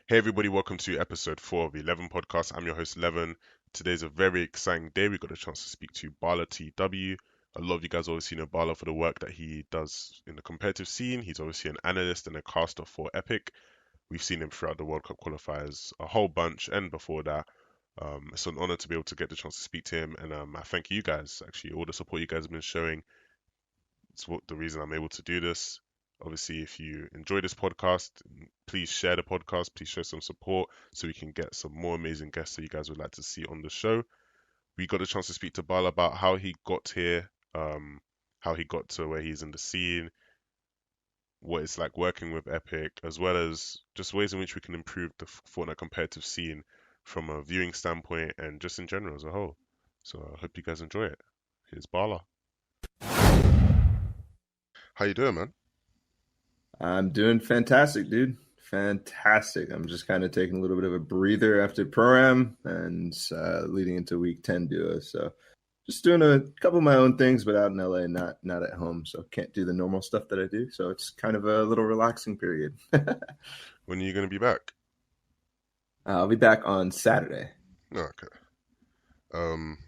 Hey everybody, welcome to episode 4 of the Leven Podcast. I'm your host Leven. Today's a very exciting day. We got a chance to speak to Ballatw. A lot of you guys obviously know Bala for the work that he does in the competitive scene. He's obviously an analyst and a caster for Epic. We've seen him throughout the World Cup qualifiers a whole bunch, and before that. It's an honor to be able to get the chance to speak to him, and I thank you guys, actually, all the support you guys have been showing. It's what the reason I'm able to do this. Obviously, if you enjoy this podcast, please share the podcast. Please show some support so we can get some more amazing guests that you guys would like to see on the show. We got a chance to speak to Bala about how he got here, how he got to where he's in the scene, what it's like working with Epic, as well as just ways in which we can improve the Fortnite competitive scene from a viewing standpoint and just in general as a whole. So I hope you guys enjoy it. Here's Bala. How you doing, man? I'm doing fantastic, dude. Fantastic. I'm just kind of taking a little bit of a breather after Pro-Am and leading into week 10 duo. So just doing a couple of my own things, but out in LA, not at home. So can't do the normal stuff that I do. So it's kind of a little relaxing period. When are you going to be back? I'll be back on Saturday. Oh, okay. Um,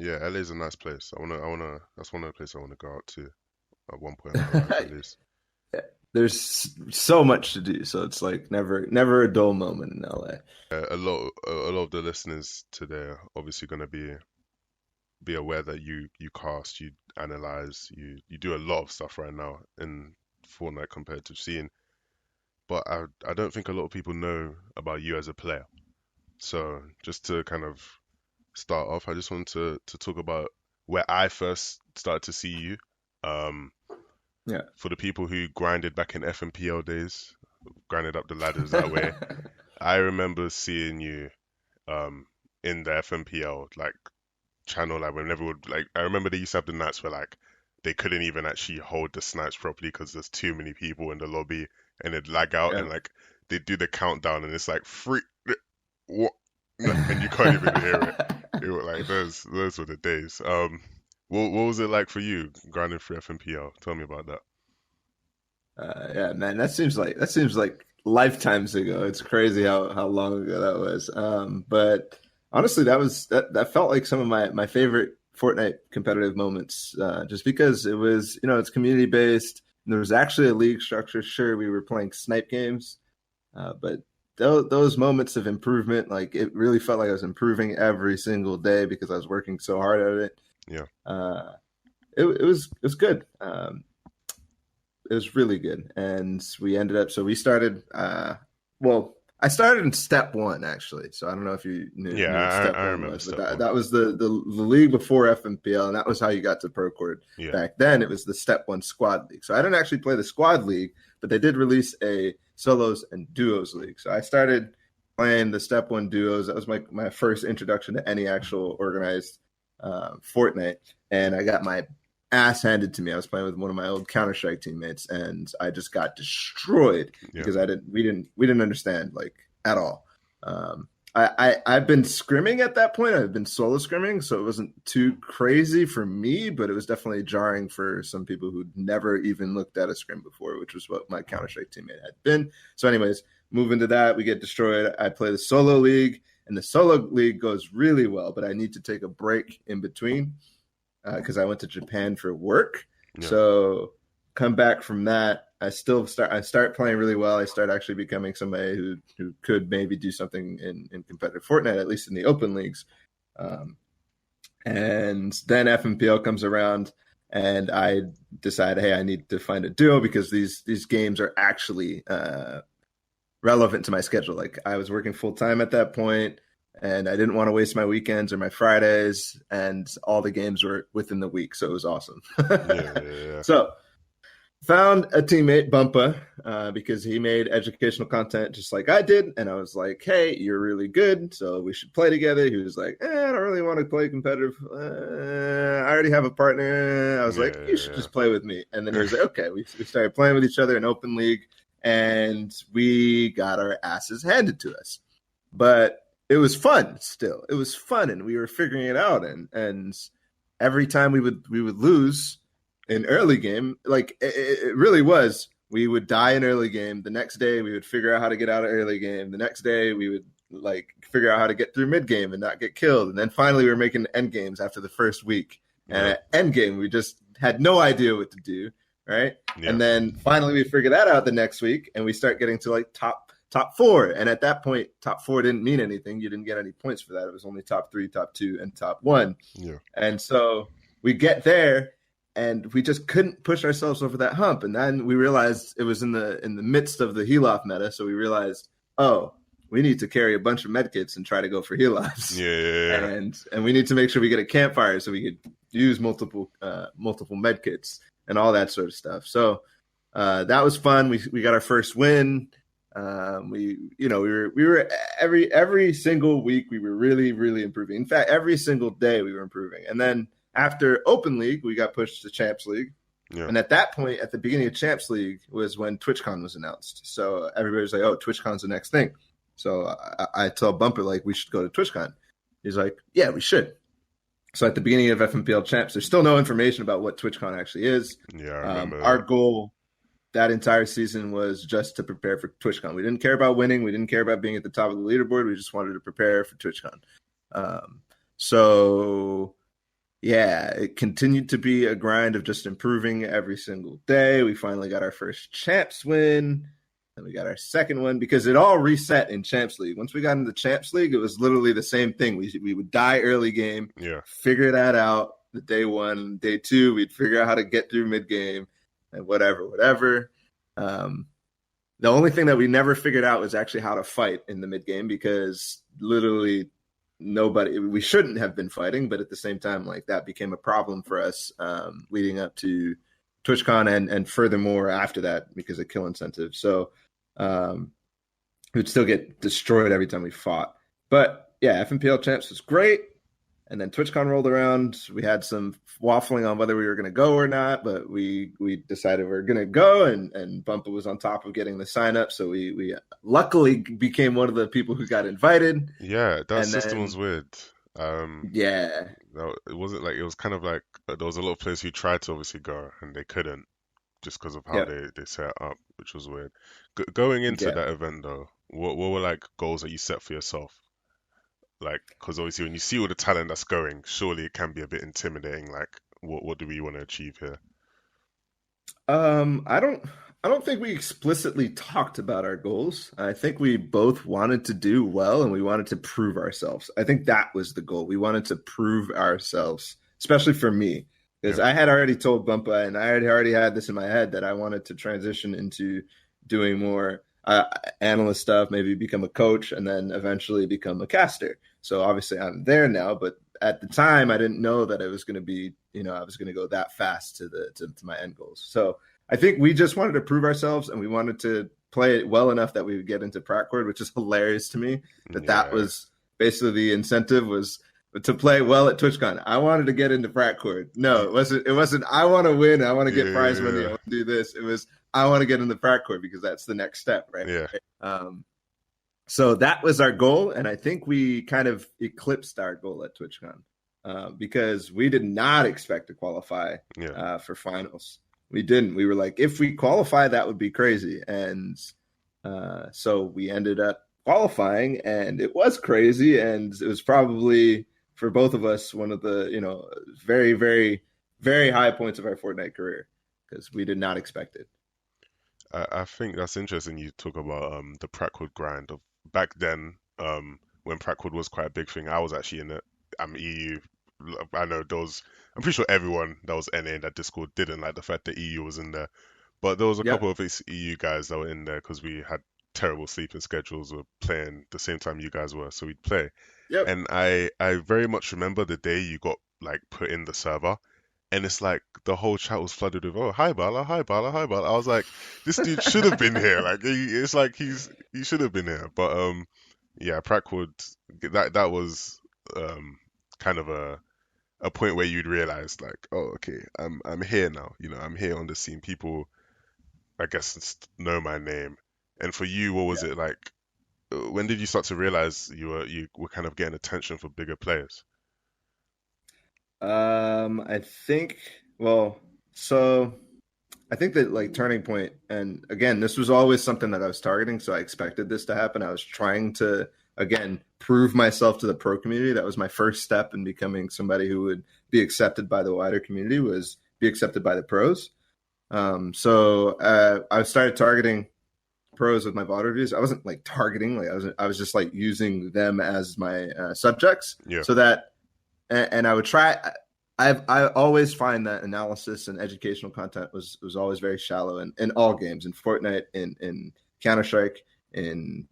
yeah, LA is a nice place. That's one of the places I wanna go out to at one point in my life at least. There's so much to do, so it's like never a dull moment in LA. A lot of the listeners today are obviously gonna be aware that you cast, you analyze, you do a lot of stuff right now in Fortnite competitive scene, but I don't think a lot of people know about you as a player. So just to kind of start off, I just want to talk about where I first started to see you. Um, Yeah. for the people who grinded back in FMPL days, grinded up the ladders that way, I remember seeing you in the FMPL like channel, like whenever like I remember they used to have the nights where like they couldn't even actually hold the snipes properly because there's too many people in the lobby and it'd lag out Yeah. and like they do the countdown and it's like free what and you can't even hear it. It was like those were the days. What was it like for you grinding through FMPL? Tell me about that. Yeah, man, that seems like lifetimes ago. It's crazy how long ago that was. But honestly, that felt like some of my favorite Fortnite competitive moments. Just because it was, it's community based. There was actually a league structure. Sure, we were playing snipe games, but those moments of improvement, like it really felt like I was improving every single day because I was working so hard at it. Yeah. It was good. It was really good. And we ended up, so we started, well, I started in step one, actually. So I don't know if you knew what Yeah, step I one remember was, but step one. that was the league before FMPL, and that was how you got to Procord. Yeah. Back then, it was the step one squad league. So I didn't actually play the squad league, but they did release a solos and duos league. So I started playing the step one duos. That was my first introduction to any actual organized Fortnite. And I got my ass handed to me. I was playing with one of my old Counter-Strike teammates, and I just got destroyed Yeah. because we didn't understand like at all. I've been scrimming at that point. I've been solo scrimming, so it wasn't too crazy for me, but it was definitely jarring for some people who'd never even looked at a scrim before, which was what my Counter-Strike teammate had been. So, anyways, moving to that, we get destroyed. I play the solo league, and the solo league goes really well, but I need to take a break in between because I went to Japan for work. Yeah. So come back from that, I start playing really well. I start actually becoming somebody who could maybe do something in competitive Fortnite, at least in the open leagues. And then FMPL comes around, and I decide, hey, I need to find a duo because these games are actually relevant to my schedule. Like I was working full time at that point, and I didn't want to waste my weekends or my Fridays, and all the games were within the week, so it was awesome. Yeah. So found a teammate, Bumpa, because he made educational content just like I did, and I was like, hey, you're really good, so we should play together. He was like, I don't really want to play competitive. I already have a partner. I was like, you should just play with me. And then he was like, okay. We started playing with each other in open league, and we got our asses handed to us. But it was fun still. It was fun, and we were figuring it out. And every time we would lose in early game, like it really was we would die in early game. The next day we would figure out how to get out of early game. The next day we would like figure out how to get through mid game and not get killed. And then finally we were making end games after the first week. And at end game we just had no idea what to do, right? Yeah. And then finally we figure that out the next week and we start getting to like top 4. And at that point, top 4 didn't mean anything. You didn't get any points for that. It was only top 3, top 2, and top 1. Yeah. And so we get there and we just couldn't push ourselves over that hump. And then we realized it was in the midst of the heal-off meta. So we realized, oh, we need to carry a bunch of medkits and try to go for heal-offs. Yeah. And we need to make sure we get a campfire so we could use multiple medkits and all that sort of stuff. So that was fun. We got our first win. We were every single week we were really, really improving. In fact, every single day we were improving. And then after Open League, we got pushed to Champs League. Yeah. And at that point, at the beginning of Champs League was when TwitchCon was announced. So everybody was like, oh, TwitchCon's the next thing. So I tell Bumper, like, we should go to TwitchCon. He's like, yeah, we should. So at the beginning of FMPL Champs, there's still no information about what TwitchCon actually is. Yeah, I remember our goal that entire season was just to prepare for TwitchCon. We didn't care about winning. We didn't care about being at the top of the leaderboard. We just wanted to prepare for TwitchCon. So yeah, it continued to be a grind of just improving every single day. We finally got our first Champs win. And we got our second one because it all reset in Champs League. Once we got into Champs League, it was literally the same thing. We would die early game, figure that out. The day 1, day 2, we'd figure out how to get through mid game and whatever. The only thing that we never figured out was actually how to fight in the mid game because literally we shouldn't have been fighting, but at the same time, like that became a problem for us leading up to TwitchCon and furthermore after that because of kill incentive. So we'd still get destroyed every time we fought. But yeah, FMPL Champs was great. And then TwitchCon rolled around. We had some waffling on whether we were going to go or not, but we decided we were going to go, and Bumpa was on top of getting the sign up. So we luckily became one of the people who got invited. Yeah, that system was weird. Yeah. No, it wasn't like, it was kind of like there was a lot of players who tried to obviously go and they couldn't just because of how they set it up, which was weird. Going into that event though, what were like goals that you set for yourself? Like, because obviously when you see all the talent that's going, surely it can be a bit intimidating. Like, what do we want to achieve here? I don't think we explicitly talked about our goals. I think we both wanted to do well and we wanted to prove ourselves. I think that was the goal. We wanted to prove ourselves, especially for me, because I had already told Bumpa and I had already had this in my head that I wanted to transition into doing more analyst stuff, maybe become a coach and then eventually become a caster. So obviously I'm there now, but at the time I didn't know that it was going to be, I was going to go that fast to my end goals. So I think we just wanted to prove ourselves and we wanted to play it well enough that we would get into Prackcord, which is hilarious to me that was basically the incentive was to play well at TwitchCon. I wanted to get into Prackcord. No, it wasn't I want to win. I want to get prize money. I want to do this. It was, I want to get into Prackcord because that's the next step. Right. Yeah. So that was our goal. And I think we kind of eclipsed our goal at TwitchCon because we did not expect to qualify for finals. We didn't. We were like, if we qualify, that would be crazy. And so we ended up qualifying and it was crazy. And it was probably for both of us one of the, very, very, very high points of our Fortnite career because we did not expect it. I think that's interesting you talk about the Prackwood grind of back then when Prackwood was quite a big thing. I was actually in it. I'm EU. I know those. I'm pretty sure everyone that was NA in that Discord didn't like the fact that EU was in there, but there was a couple of these EU guys that were in there because we had terrible sleeping schedules. We were playing the same time you guys were, so we'd play. Yep. And I very much remember the day you got like put in the server. And it's like the whole chat was flooded with, oh, hi Bala, hi Bala, hi Bala. I was like, this dude should have been here. Like, it's like he should have been here. But yeah, Prackwood, that was kind of a point where you'd realize like, oh, okay, I'm here now. I'm here on the scene. People, I guess, know my name. And for you, what was it like? When did you start to realize you were kind of getting attention for bigger players? I think, well, so I think that like turning point, and again, this was always something that I was targeting, so I expected this to happen. I was trying to again prove myself to the pro community. That was my first step in becoming somebody who would be accepted by the wider community, was be accepted by the pros. So I started targeting pros with my VOD reviews. I wasn't like targeting, like I was just like using them as my subjects, Yeah. so that and I would try. I always find that analysis and educational content was always very shallow in all games, in Fortnite, in Counter Strike, in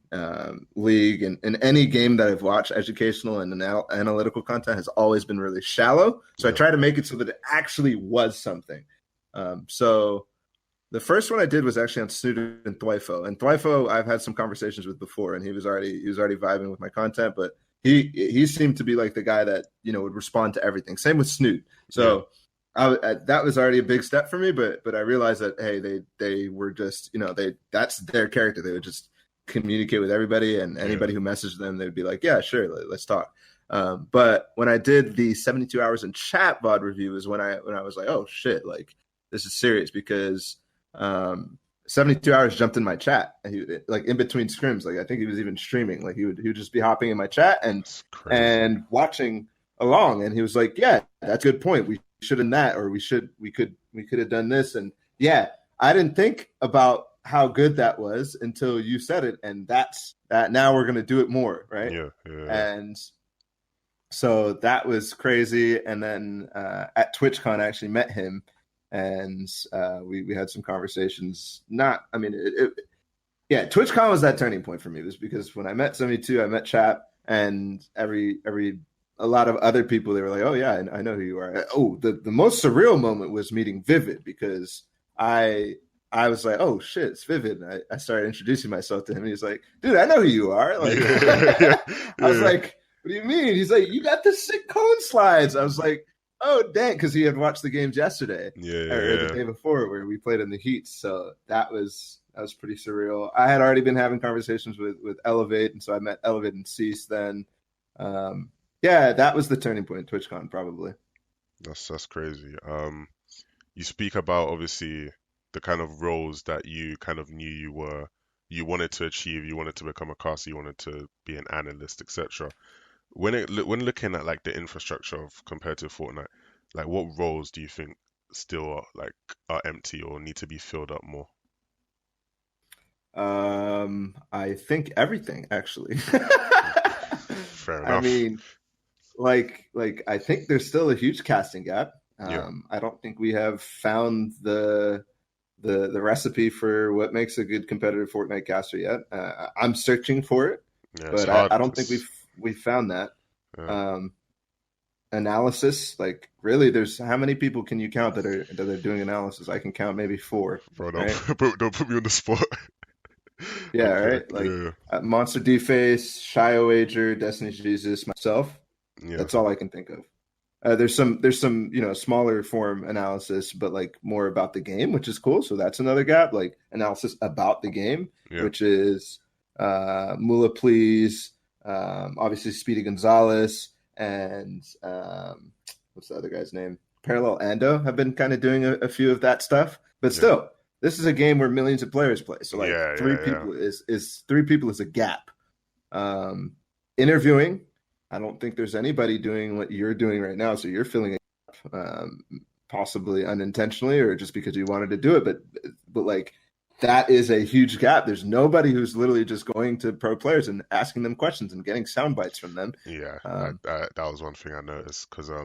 League, and in any game that I've watched. Educational and analytical content has always been really shallow. So I try to make it so that it actually was something. So the first one I did was actually on Snoot and Thwifo. And Thwifo I've had some conversations with before, and he was already vibing with my content, but he seemed to be like the guy that, you know, would respond to everything. Same with Snoot. So that was already a big step for me, but I realized that, hey, they were just, you know, that's their character. They would just communicate with everybody, and anybody who messaged them, they'd be like, yeah, sure, let's talk. But when I did the 72 hours in chat VOD review is when I was like, oh shit, like this is serious, because 72 hours jumped in my chat, like in between scrims. Like I think he was even streaming. Like he would just be hopping in my chat and watching along. And he was like, "Yeah, that's a good point. We should have done that, or we could have done this." And yeah, I didn't think about how good that was until you said it, and that's that. Now we're gonna do it more, right? Yeah. And so that was crazy. And then at TwitchCon, I actually met him. And we had some conversations. TwitchCon was that turning point for me. It was because when I met 72, I met Chap, and a lot of other people. They were like, "Oh yeah, I know who you are." Oh, the most surreal moment was meeting Vivid, because I was like, "Oh shit, it's Vivid." And I started introducing myself to him, and he's like, "Dude, I know who you are." Like, I was like, "What do you mean?" He's like, "You got the sick cone slides." I was like, oh, dang, because he had watched the games yesterday, or the day before, where we played in the heat. So that was pretty surreal. I had already been having conversations with Elevate, and so I met Elevate and Cease then. That was the turning point in TwitchCon, probably. That's crazy. You speak about obviously the kind of roles that you kind of knew you wanted to achieve. You wanted to become a caster. You wanted to be an analyst, etc. When looking at like the infrastructure of compared to Fortnite, like what roles do you think still are empty or need to be filled up more? I think everything, actually. Fair I enough. mean, like I think there's still a huge casting gap. Yeah. I don't think we have found the recipe for what makes a good competitive Fortnite caster yet. I'm searching for it, Yeah, it's but hard. I don't think we've found that. Yeah. Analysis, like really, there's how many people can you count that are doing analysis? I can count maybe 4, Bro, right? don't put me on the spot. Yeah, Okay. right. Like Yeah. Monster Deface, Shio Wager, Destiny Jesus, myself. Yeah. That's all I can think of. There's some smaller form analysis, but like more about the game, which is cool. So that's another gap, like analysis about the game, Yeah. which is Mula Please, obviously Speedy Gonzalez, and what's the other guy's name? Parallel Ando have been kind of doing a few of that stuff, but Yeah. still, this is a game where millions of players play. So like Yeah. three people is a gap. Interviewing, I don't think there's anybody doing what you're doing right now. So you're filling it up, possibly unintentionally or just because you wanted to do it. But like that is a huge gap. There's nobody who's literally just going to pro players and asking them questions and getting sound bites from them. Yeah. That was one thing I noticed because I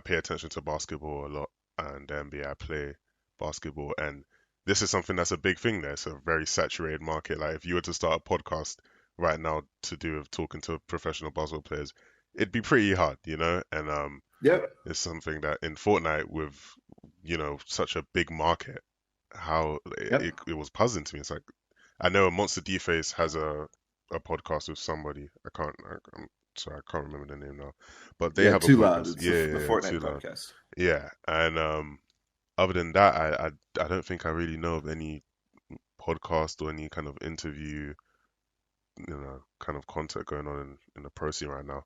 pay attention to basketball a lot, and NBA I play basketball, and this is something that's a big thing there. It's a very saturated market. Like if you were to start a podcast right now to do with talking to professional basketball players, it'd be pretty hard, you know? And Yep. it's something that in Fortnite with, such a big market, how Yep. it was puzzling to me. It's like I know Monster Deface has a podcast with somebody. I'm sorry, I can't remember the name now. But they Yeah. have a Too loud. podcast. It's Yeah, the yeah, yeah, Fortnite Too Loud. podcast. Yeah. And other than that, I don't think I really know of any podcast or any kind of interview, kind of content going on in the pro scene right now.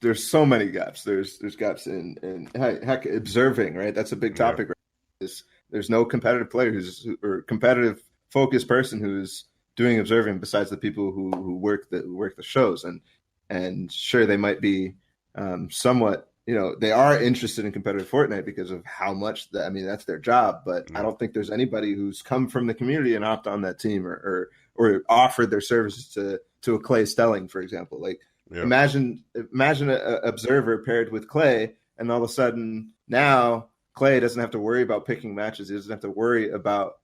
There's so many gaps. There's gaps in heck observing, right? That's a big Yeah. topic. Right? there's no competitive player or competitive focused person who's doing observing besides the people who work the shows. And sure, they might be somewhat, they are interested in competitive Fortnite because of how much that's their job. But I don't think there's anybody who's come from the community and hopped on that team or offered their services to a Clay Stelling, for example. Like imagine an observer paired with Clay, and all of a sudden now Clay doesn't have to worry about picking matches. He doesn't have to worry about,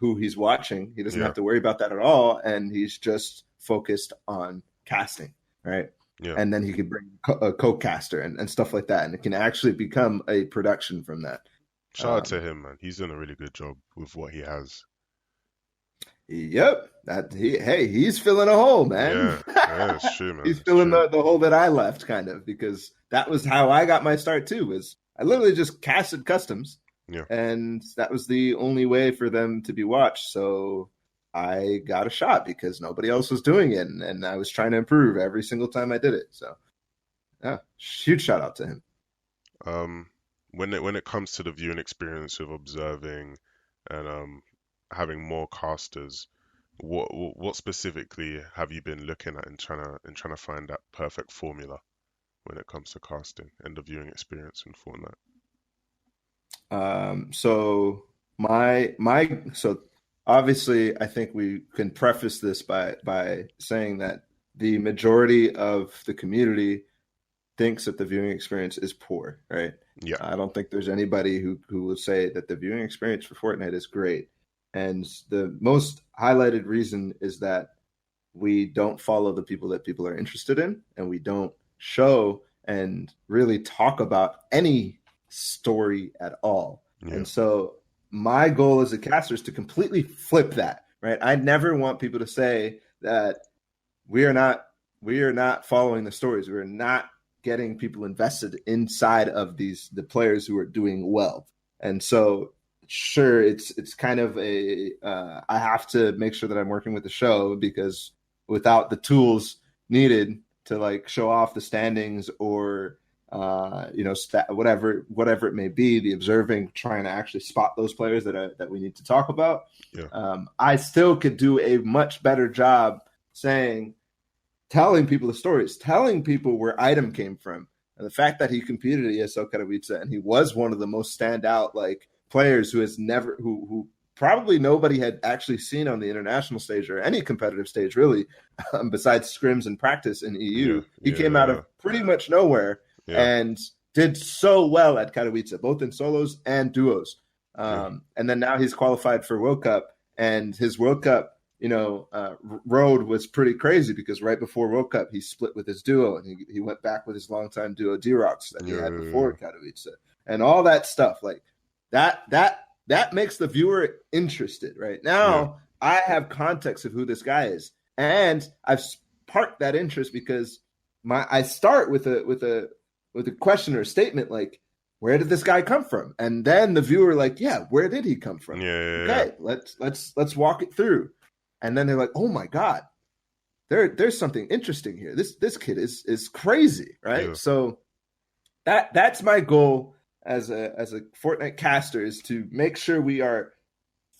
who he's watching. He doesn't have to worry about that at all. And he's just focused on casting, right? Yeah. And then he could bring a co-caster and stuff like that. And it can actually become a production from that. Shout out to him, man. He's done a really good job with what he has. Yep. He's filling a hole, man. Yeah, it's true, man. He's filling the hole that I left, kind of, because that was how I got my start too. Was I literally just casted customs, and that was the only way for them to be watched. So I got a shot because nobody else was doing it, and I was trying to improve every single time I did it. So, yeah, huge shout out to him. When it comes to the viewing experience of observing and having more casters, what specifically have you been looking at and trying to find that perfect formula when it comes to casting and the viewing experience in Fortnite? So obviously I think we can preface this by saying that the majority of the community thinks that the viewing experience is poor, right? Yeah. I don't think there's anybody who will say that the viewing experience for Fortnite is great. And the most highlighted reason is that we don't follow the people that people are interested in, and we don't show and really talk about any story at all. Yeah. And so my goal as a caster is to completely flip that, right? I never want people to say that we are not following the stories. We're not getting people invested inside of the players who are doing well. And so sure, it's kind of I have to make sure that I'm working with the show, because without the tools needed to like show off the standings or whatever it may be, the observing, trying to actually spot those players that we need to talk about. Yeah. I still could do a much better job telling people the stories, telling people where item came from, and the fact that he competed at ESL Katowice and he was one of the most standout players who probably nobody had actually seen on the international stage or any competitive stage really, besides scrims and practice in EU. He came out of pretty much nowhere and did so well at Katowice, both in solos and duos. And then now he's qualified for World Cup, and his World Cup, road was pretty crazy because right before World Cup, he split with his duo and he went back with his longtime duo D-Rocks that he had before Katowice, and all that stuff. Like that makes the viewer interested. Right now, I have context of who this guy is, and I've sparked that interest because I start with a question or a statement like, where did this guy come from? And then the viewer where did he come from? Okay, let's walk it through. And then they're like, oh my God, there's something interesting here. This kid is crazy, right? Yeah. So that's my goal as a Fortnite caster, is to make sure we are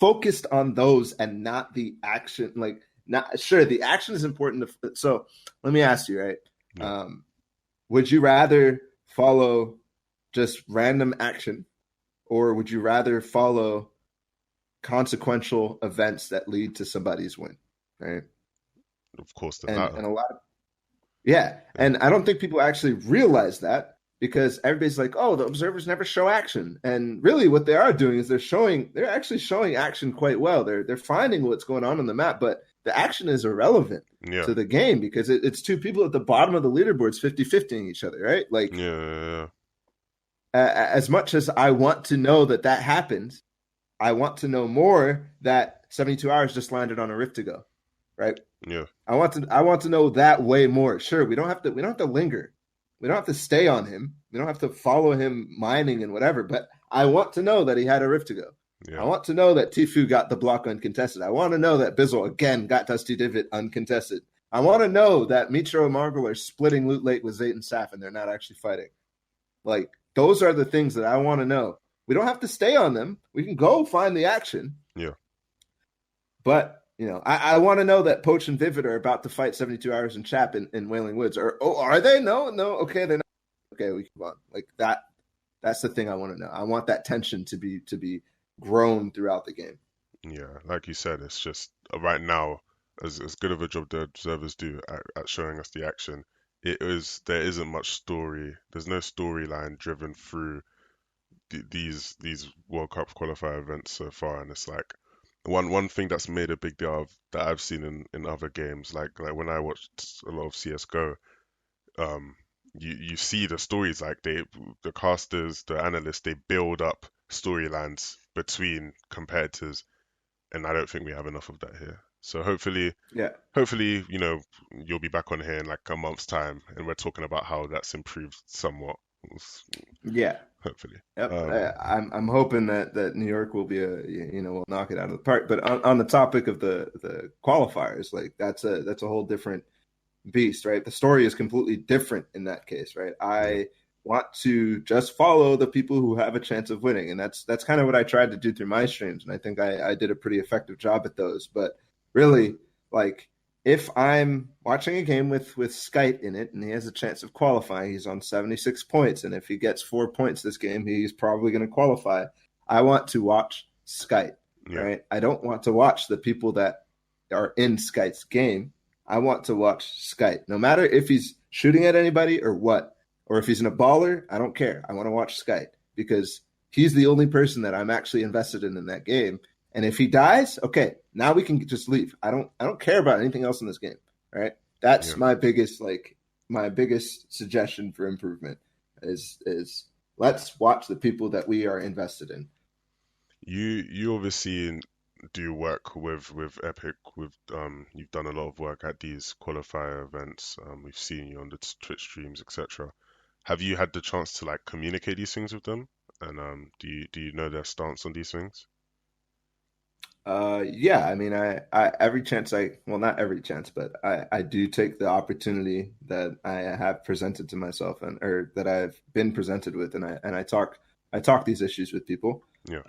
focused on those and not the action. The action is important. So let me ask you, right? Yeah. Would you rather follow just random action, or would you rather follow consequential events that lead to somebody's win, right? Of course, and a lot of and I don't think people actually realize that, because everybody's like, oh, the observers never show action, and really what they are doing is they're actually showing action quite well. They're finding what's going on the map, but the action is irrelevant to the game because it's two people at the bottom of the leaderboards 50-50ing each other, right? As much as I want to know that happens, I want to know more that 72 hours just landed on a Rift to go, right? Yeah. I want to know that way more. Sure, we don't have to linger. We don't have to stay on him. We don't have to follow him mining and whatever, but I want to know that he had a Rift to go. Yeah. I want to know that Tfue got the block uncontested. I want to know that Bizzle again got Dusty Divot uncontested. I want to know that Mitro and Marvel are splitting loot late with Zayt and Saf and they're not actually fighting. Those are the things that I want to know. We don't have to stay on them. We can go find the action. Yeah. But I want to know that Poach and Vivid are about to fight 72 Hours in Chap in Wailing Woods. Or are they? No. Okay, they're not. Okay, we come on. Like that. That's the thing I want to know. I want that tension to be grown throughout the game. Yeah, like you said, it's just right now, as good of a job the observers do at showing us the action, there isn't much story. There's no storyline driven through these World Cup qualifier events so far, and it's like one thing that's made a big deal of that I've seen in other games, like when I watched a lot of CS:GO, um, you see the stories like the casters, the analysts, they build up storylines between competitors, and I don't think we have enough of that here. So Yeah. hopefully, you'll be back on here in like a month's time, and we're talking about how that's improved somewhat. Yeah. Hopefully. Yep, I'm hoping that New York will be will knock it out of the park. But on the topic of the qualifiers, like that's a whole different beast, right? The story is completely different in that case, right? Yeah, I want to just follow the people who have a chance of winning, and that's kind of what I tried to do through my streams, and I think I did a pretty effective job at those. But really, like if I'm watching a game with Skite in it and he has a chance of qualifying, he's on 76 points. And if he gets 4 points this game, he's probably going to qualify. I want to watch Skite, yeah, right? I don't want to watch the people that are in Skite's game. I want to watch Skite, no matter if he's shooting at anybody or what, or if he's in a baller. I don't care. I want to watch Skite because he's the only person that I'm actually invested in that game. And if he dies, okay, now we can just leave. I don't care about anything else in this game, right? That's yeah. my biggest suggestion for improvement is let's watch the people that we are invested in. You obviously do work with Epic. You've done a lot of work at these qualifier events. We've seen you on the Twitch streams, etc. Have you had the chance to like communicate these things with them? And do you know their stance on these things? Yeah, I mean, I every chance well, not every chance, but I do take the opportunity that I have presented to myself or that I've been presented with, and I talk these issues with people. Yeah,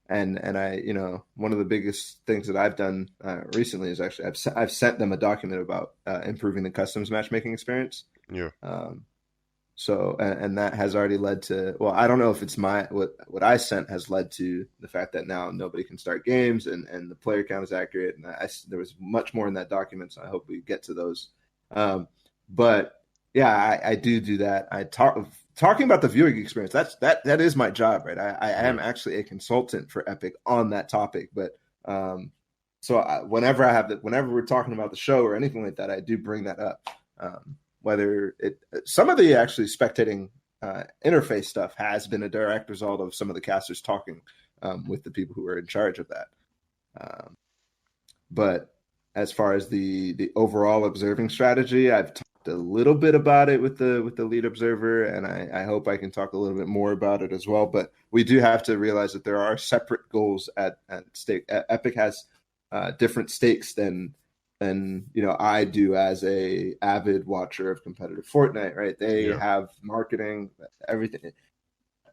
And I, one of the biggest things that I've done recently is actually I've sent them a document about improving the customs matchmaking experience. yeah, Um, so and that has already led to, well, I don't know if it's what I sent has led to the fact that now nobody can start games and the player count is accurate. And there was much more in that document, so I hope we get to those. But yeah, I do that. Talking about the viewing experience. That is my job, right? I yeah, am actually a consultant for Epic on that topic. But whenever whenever we're talking about the show or anything like that, I do bring that up. Whether some of the actually spectating interface stuff has been a direct result of some of the casters talking with the people who are in charge of that. But as far as the overall observing strategy, I've talked a little bit about it with the lead observer, and I hope I can talk a little bit more about it as well. But we do have to realize that there are separate goals at stake. Epic has different stakes than I do as a avid watcher of competitive Fortnite, right? They yeah, have marketing, everything.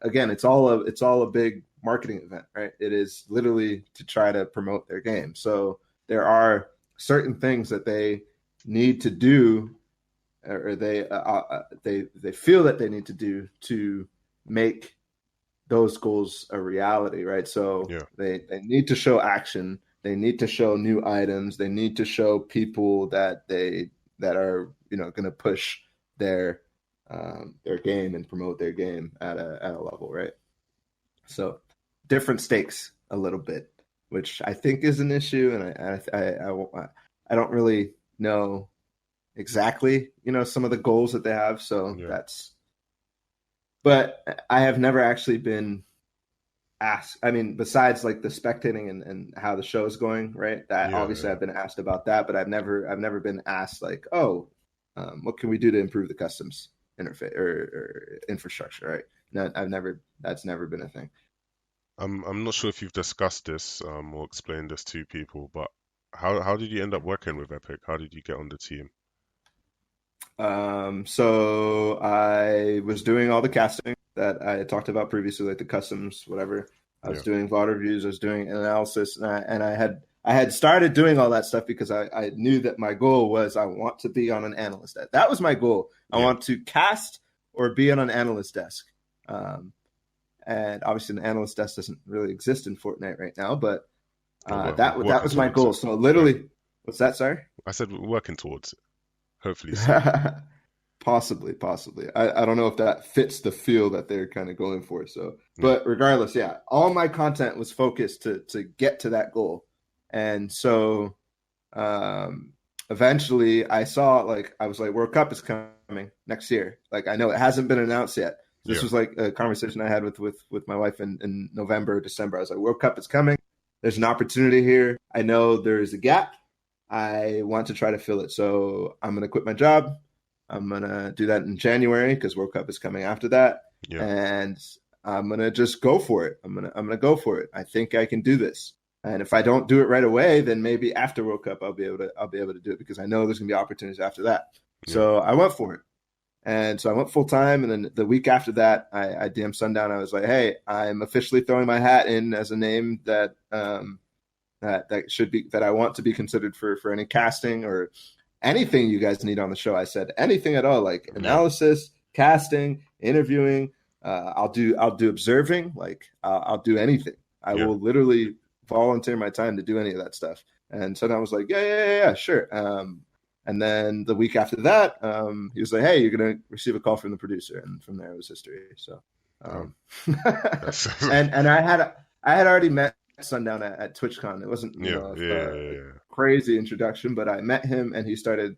Again, it's all a big marketing event, right? It is literally to try to promote their game. So there are certain things that they need to do, or they feel that they need to do to make those goals a reality, right? So yeah, they need to show action. They need to show new items. They need to show people that are going to push their game and promote their game at a level, right? So different stakes a little bit, which I think is an issue, and I don't really know exactly some of the goals that they have. So yeah, but I have never actually been asked. I mean, besides like the spectating and how the show is going, right? That yeah, obviously yeah. I've been asked about that, but I've never been asked like, oh, what can we do to improve the customs interface or infrastructure, right? No, that's never been a thing. I'm not sure if you've discussed this or explained this to people, but how did you end up working with Epic? How did you get on the team? So I was doing all the casting that I had talked about previously, like the customs, whatever. I was Yeah, doing VOD reviews, I was doing analysis, and I had started doing all that stuff because I knew that my goal was I want to be on an analyst desk. That was my goal. I yeah. want to cast or be on an analyst desk. Um, and obviously, an analyst desk doesn't really exist in Fortnite right now, but Oh, well, we're that working was my towards goal. it. So Yeah, literally, what's that? Sorry. I said we're working towards it. Hopefully soon. Possibly, possibly. I don't know if that fits the feel that they're kind of going for. So, Yeah, but regardless, yeah, all my content was focused to get to that goal. And so um eventually I saw like I was like World Cup is coming next year. Like I know it hasn't been announced yet. So this yeah, was like a conversation I had with my wife in November, December. I was like, World Cup is coming. There's an opportunity here. I know there's a gap. I want to try to fill it. So I'm gonna quit my job. I'm gonna do that in January because World Cup is coming after that, yeah, and I'm gonna just go for it. I'm gonna go for it. I think I can do this. And if I don't do it right away, then maybe after World Cup I'll be able to do it because I know there's gonna be opportunities after that. yeah, So I went for it. And so I went full time, and then the week after that, I DM Sundown. I was like, "Hey, I'm officially throwing my hat in as a name that that should be that I want to be considered for any casting or anything you guys need on the show." I said anything at all, like yeah, analysis, casting, interviewing. I'll do observing. Like I'll do anything. I yeah, will literally volunteer my time to do any of that stuff. And so I was like, yeah, sure. And then the week after that, he was like, hey, you're gonna receive a call from the producer, and from there it was history. So, um, um, that's and I had already met Sundown at TwitchCon. It wasn't yeah, yeah, a yeah, crazy introduction, but I met him, and he started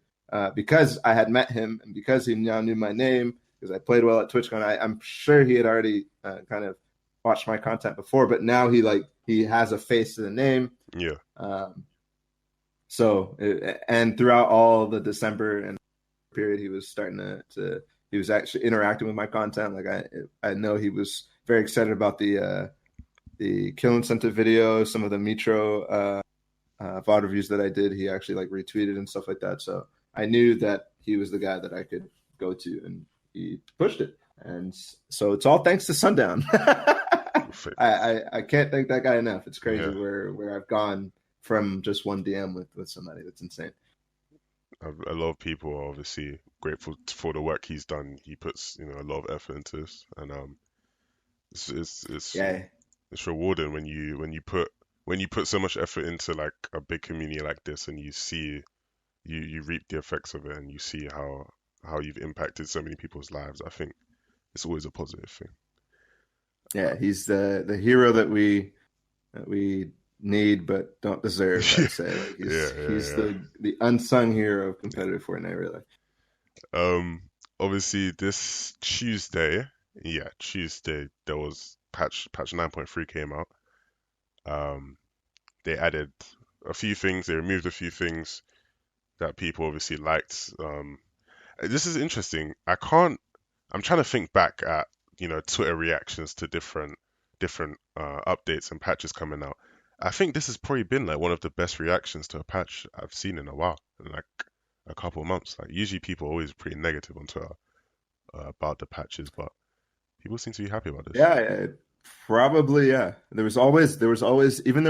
because I had met him, and because he now knew my name because I played well at TwitchCon. I'm sure he had already kind of watched my content before, but now he has a face to the name. yeah, Um, and throughout all the December and period, he was starting to he was actually interacting with my content. Like I know he was very excited about the kill incentive video, some of the Mitro VOD reviews that I did. He actually like retweeted and stuff like that. So I knew that he was the guy that I could go to, and he pushed it. And so it's all thanks to Sundown. I can't thank that guy enough. It's crazy yeah. where I've gone from just one DM with somebody. That's insane. A lot of people are obviously grateful for the work he's done. He puts, a lot of effort into this, and it's it's it's, Yeah, it's rewarding when you put so much effort into like a big community like this, and you see you reap the effects of it, and you see how you've impacted so many people's lives. I think it's always a positive thing. yeah. He's the hero that we need but don't deserve. Yeah, I'd say like yeah, he's yeah, the unsung hero of competitive Fortnite. Really. yeah. Obviously this Tuesday, yeah, Tuesday there was patch 9.3 came out. Um, they added a few things, they removed a few things that people obviously liked. This is interesting. I'm trying to think back at, Twitter reactions to different updates and patches coming out. I think this has probably been like one of the best reactions to a patch I've seen in a while, in like a couple of months. Like usually people are always pretty negative on Twitter about the patches, but people seem to be happy about this. Yeah, probably. Yeah, there was always even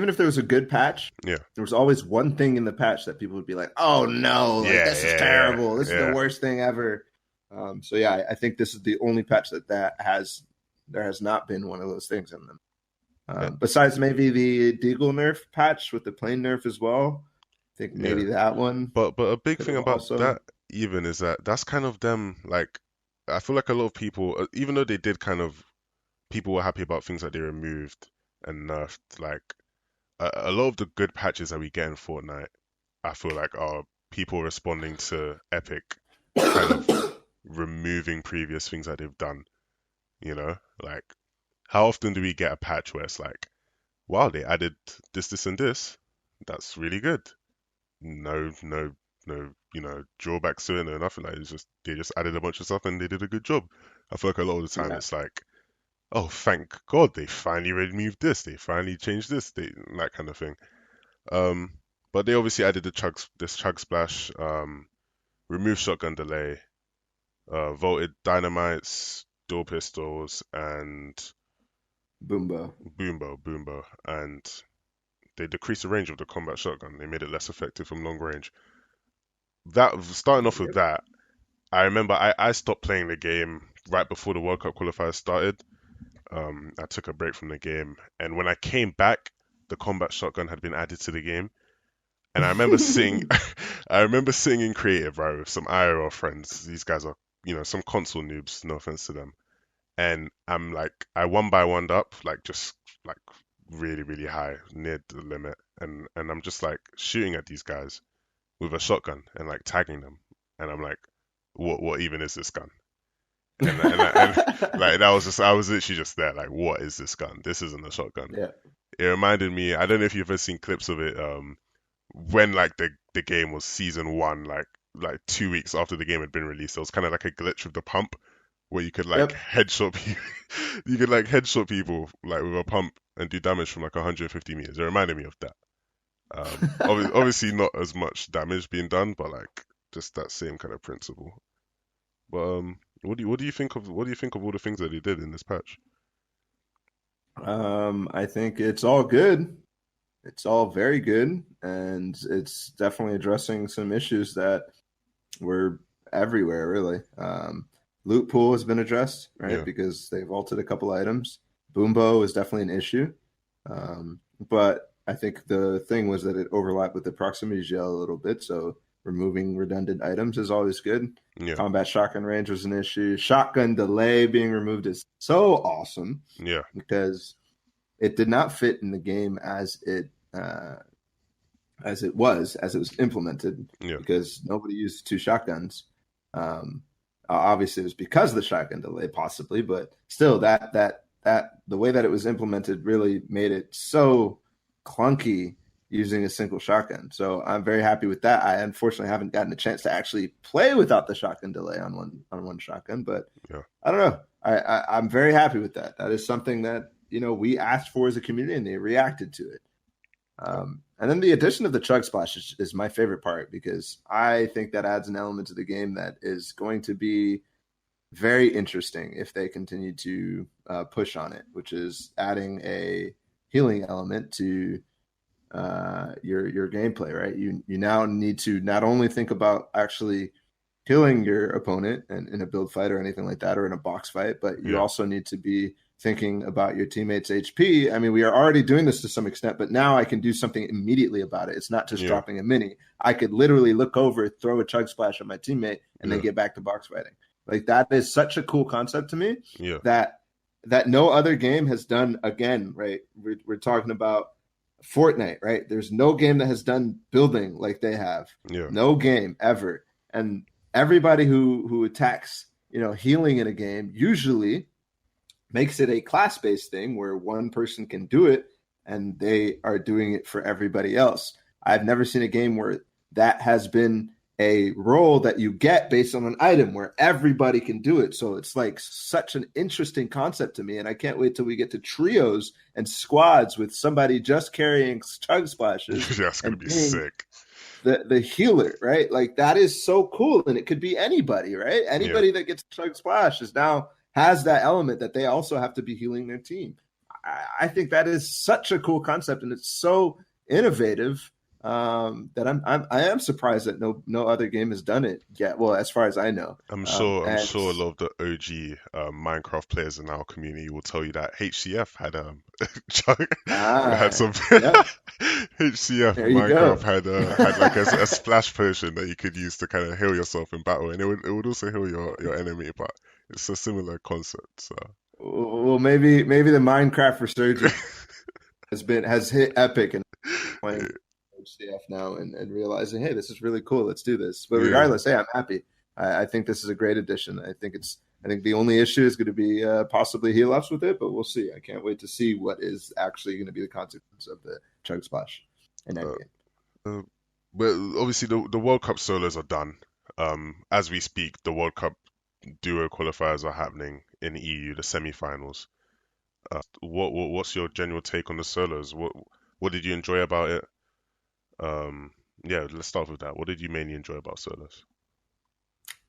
if there was a good patch, Yeah, there was always one thing in the patch that people would be like, "Oh no, like yeah, this is yeah, yeah, terrible. This is the yeah, worst thing ever." So yeah, I think this is the only patch there has not been one of those things in them. yeah. Besides maybe the Deagle nerf patch with the plane nerf as well. I think Yeah. maybe that one But a big could thing have about also. that even is that that's kind of them like I feel like a lot of people even though they did kind of people were happy about things that they removed and nerfed like a lot of the good patches that we get in Fortnite I feel like are people responding to Epic kind of removing previous things that they've done, you know? Like how often do we get a patch where it's like, wow, they added this and this. That's really good. No, drawbacks to it, no nothing. Like it's just they just added a bunch of stuff and they did a good job. I feel like a lot of the time Yeah, it's like, oh, thank God they finally removed this, they finally changed this, that kind of thing. Um, but they obviously added this chug splash. remove shotgun delay, vaulted dynamites, dual pistols, and Boombo. boombo, and they decreased the range of the combat shotgun. They made it less effective from long range. That starting off with Yep. that, I remember I stopped playing the game right before the World Cup qualifiers started. I took a break from the game, and when I came back, the combat shotgun had been added to the game. And I remember sitting, I remember sitting in creative, right, with some IRL friends. These guys are, some console noobs. No offense to them. And I'm like, I one by one up, like just like really, really high, near the limit, and I'm just like shooting at these guys with a shotgun and like tagging them, and I'm like, what even is this gun? And like that was just I was literally just there like, what is this gun? This isn't a shotgun. Yeah. It reminded me, I don't know if you've ever seen clips of it, when like the game was season one, like 2 weeks after the game had been released. There was kind of like a glitch with the pump where you could like Yep. headshot people, you could like headshot people like with a pump and do damage from like 150 meters. It reminded me of that. Obviously not as much damage being done, but like just that same kind of principle. But what do you think of all the things that they did in this patch? I think it's all good. It's all very good, and it's definitely addressing some issues that were everywhere, really. Loot pool has been addressed, right? Yeah, Because they vaulted a couple items. Boombo is definitely an issue. But I think the thing was that it overlapped with the proximity gel a little bit, so removing redundant items is always good. yeah, Combat shotgun range was an issue. Shotgun delay being removed is so awesome yeah, because it did not fit in the game as it was implemented yeah, because nobody used two shotguns. Obviously, it was because of the shotgun delay, possibly, but still, that the way that it was implemented really made it so clunky using a single shotgun. So I'm very happy with that. I unfortunately haven't gotten a chance to actually play without the shotgun delay on one shotgun, but yeah, I don't know. I'm very happy with that. That is something that we asked for as a community, and they reacted to it. And then the addition of the chug splash is my favorite part because I think that adds an element to the game that is going to be very interesting if they continue to push on it, which is adding a healing element to your gameplay. Right? You now need to not only think about actually killing your opponent in a build fight or anything like that, or in a box fight, but you yeah, also need to be thinking about your teammates' HP. I mean, we are already doing this to some extent, but now I can do something immediately about it. It's not just yeah, dropping a mini. I could literally look over, throw a chug splash at my teammate, and then yeah, get back to box fighting. Like that is such a cool concept to me yeah, that no other game has done. Again, right? We're talking about Fortnite, right? There's no game that has done building like they have. yeah, No game ever. And everybody who attacks, healing in a game usually makes it a class-based thing where one person can do it and they are doing it for everybody else. I've never seen a game where that has been a role that you get based on an item where everybody can do it. So it's like such an interesting concept to me. And I can't wait till we get to trios and squads with somebody just carrying chug splashes yeah. That's gonna and be being sick. the healer, right? Like that is so cool. And it could be anybody, right? Yeah, Anybody that gets chug splash is now has that element that they also have to be healing their team. I think that is such a cool concept, and it's so innovative that I am surprised that no other game has done it yet. Well, as far as I know, I'm and sure a lot of the OG Minecraft players in our community will tell you that HCF had had some yeah, HCF there you Minecraft go. had like a splash potion that you could use to kind of heal yourself in battle, and it would also heal your enemy, but it's a similar concept. So Well, maybe the Minecraft resurgence has hit epic and playing HCF now and realizing, hey, this is really cool. Let's do this. But yeah, regardless, hey, I'm happy. I think this is a great addition. I think the only issue is going to be possibly heal ups with it, but we'll see. I can't wait to see what is actually going to be the consequence of the chug splash in that uh, game. uh, but obviously the World Cup solos are done. As we speak, the World Cup duo qualifiers are happening in the EU, the semi-finals. What's your general take on the solos? What did you enjoy about it? Um, yeah, let's start with that. What did you mainly enjoy about solos?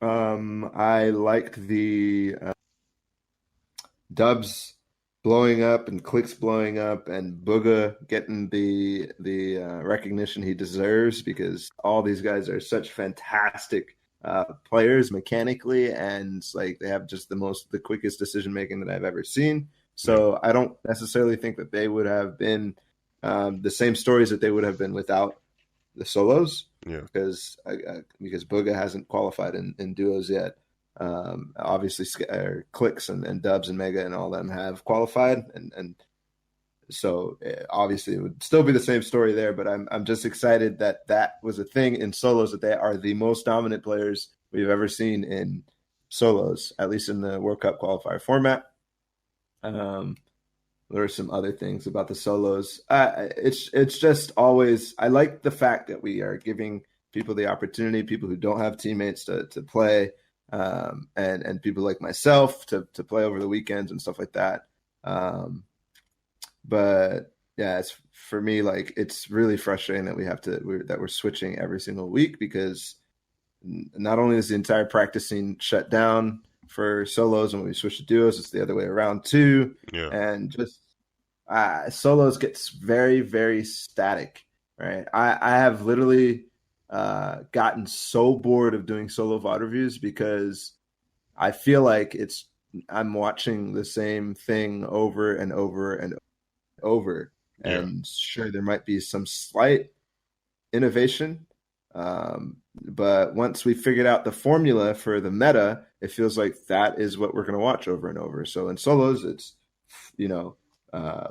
I liked the Dubs blowing up and Clicks blowing up and Booga getting the recognition he deserves because all these guys are such fantastic players mechanically and like they have just the quickest decision making that I've ever seen. Yeah, So I don't necessarily think that they would have been the same stories that they would have been without the solos yeah, because Booga hasn't qualified in duos yet. Obviously, Clicks and Dubs and Mega and all them have qualified, and so obviously it would still be the same story there. But I'm just excited that that was a thing in solos that they are the most dominant players we've ever seen in solos, at least in the World Cup qualifier format. Um, there are some other things about the solos. It's just always I like the fact that we are giving people the opportunity, people who don't have teammates to play, and people like myself to play over the weekends and stuff like that. Um, but yeah, it's for me like it's really frustrating that we're switching every single week because not only is the entire practice scene shut down for solos, and when we switch to duos, it's the other way around too. yeah, And just solos gets very, very static, right? I have literally gotten so bored of doing solo VOD reviews because I feel like I'm watching the same thing over and over and over. yeah, And sure, there might be some slight innovation. But once we figured out the formula for the meta, it feels like that is what we're going to watch over and over. So in solos, it's, you know,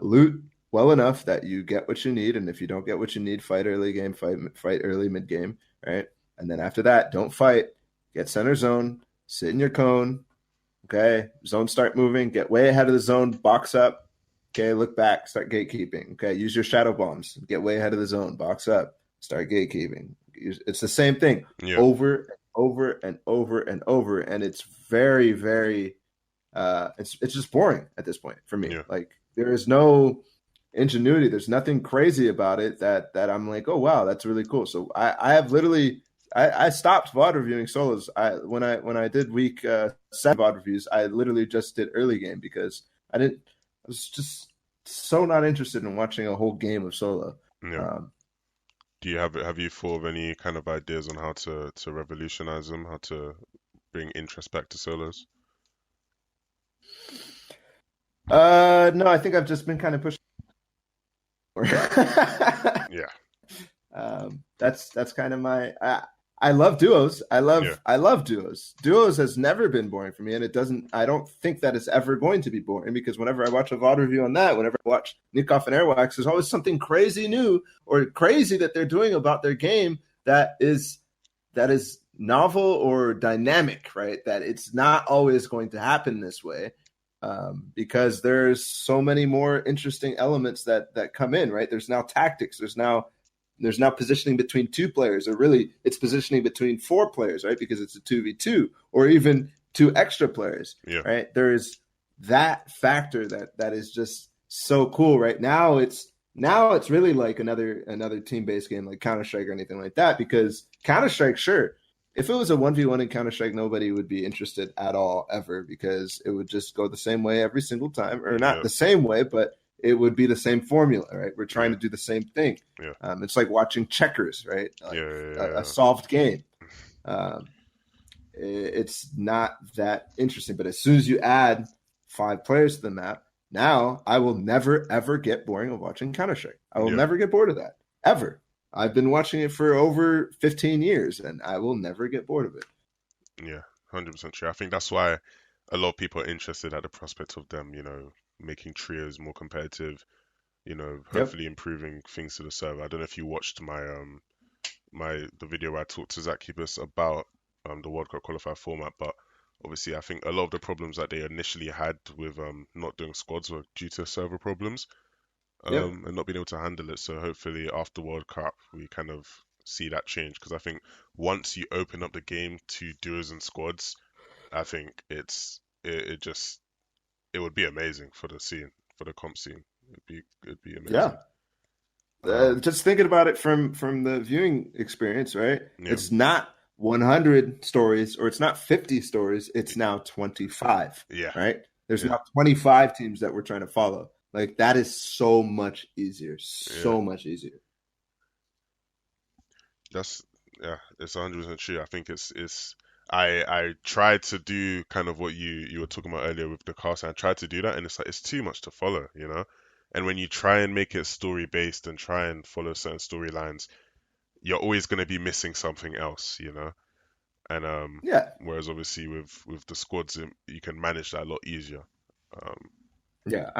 loot well enough that you get what you need. And if you don't get what you need, fight early game, fight early mid game, right? And then after that, don't fight, get center zone, sit in your cone. Okay. Zone start moving, get way ahead of the zone, box up. Okay. Look back, start gatekeeping. Okay. Use your shadow bombs, get way ahead of the zone, box up, start gatekeeping. It's the same thing yeah, over and over and over and over. And it's very, very, it's just boring at this point for me. yeah, Like there is no ingenuity. There's nothing crazy about it that I'm like, oh wow, that's really cool. So I have literally I stopped VOD reviewing solos. When I did week 7 VOD reviews, I literally just did early game because I was just so not interested in watching a whole game of solo. yeah. Um, Do you have you thought of any kind of ideas on how to revolutionize them, how to bring interest back to solos? no, I think I've just been kind of pushing. Yeah, That's kind of my. I love duos. yeah, I love duos. Duos has never been boring for me, and it doesn't. I don't think that it's ever going to be boring because whenever I watch a VOD review on that, whenever I watch Nikoff and Airwax, there's always something crazy new or crazy that they're doing about their game that is novel or dynamic, right? That it's not always going to happen this way. Because there's so many more interesting elements that come in, right? There's now tactics. There's now positioning between two players, or really, it's positioning between four players, right? Because it's a 2v2, or even two extra players, yeah, right? There is that factor that is just so cool, right? Now it's really like another team based game like Counter Strike or anything like that. Because Counter Strike, sure, if it was a 1v1 in Counter Strike, nobody would be interested at all ever because it would just go the same way every single time, or not yeah, the same way, but it would be the same formula, right? We're trying yeah, to do the same thing. yeah, It's like watching checkers, right? yeah, Like a yeah, solved game. Um, it's not that interesting, but as soon as you add 5 players to the map, now I will never ever get boring of watching Counter Strike. I will yeah, never get bored of that ever. I've been watching it for over 15 years, and I will never get bored of it. yeah. 100% true. I think that's why a lot of people are interested at the prospect of them, making trios more competitive, Yep. hopefully improving things to the server. I don't know if you watched the video where I talked to Zach Kibus about the World Cup qualifier format, but obviously I think a lot of the problems that they initially had with not doing squads were due to server problems Yep. and not being able to handle it. So hopefully after World Cup we kind of see that change because I think once you open up the game to duos and squads, I think it just it would be amazing for the scene, for the comp scene. It'd be amazing. Yeah. Um, Just thinking about it from the viewing experience, right? yeah, It's not 100 stories or it's not 50 stories, it's now 25, Yeah. right? There's Yeah. now 25 teams that we're trying to follow. Like that is so much easier, Yeah. so much easier. That's yeah, it's 100% true. I think I tried to do kind of what you were talking about earlier with the cast, and I tried to do that, and it's like it's too much to follow, you know? And when you try and make it story based and try and follow certain storylines, you're always going to be missing something else, you know? And Yeah. whereas obviously with the squads, you can manage that a lot easier. Um, Yeah,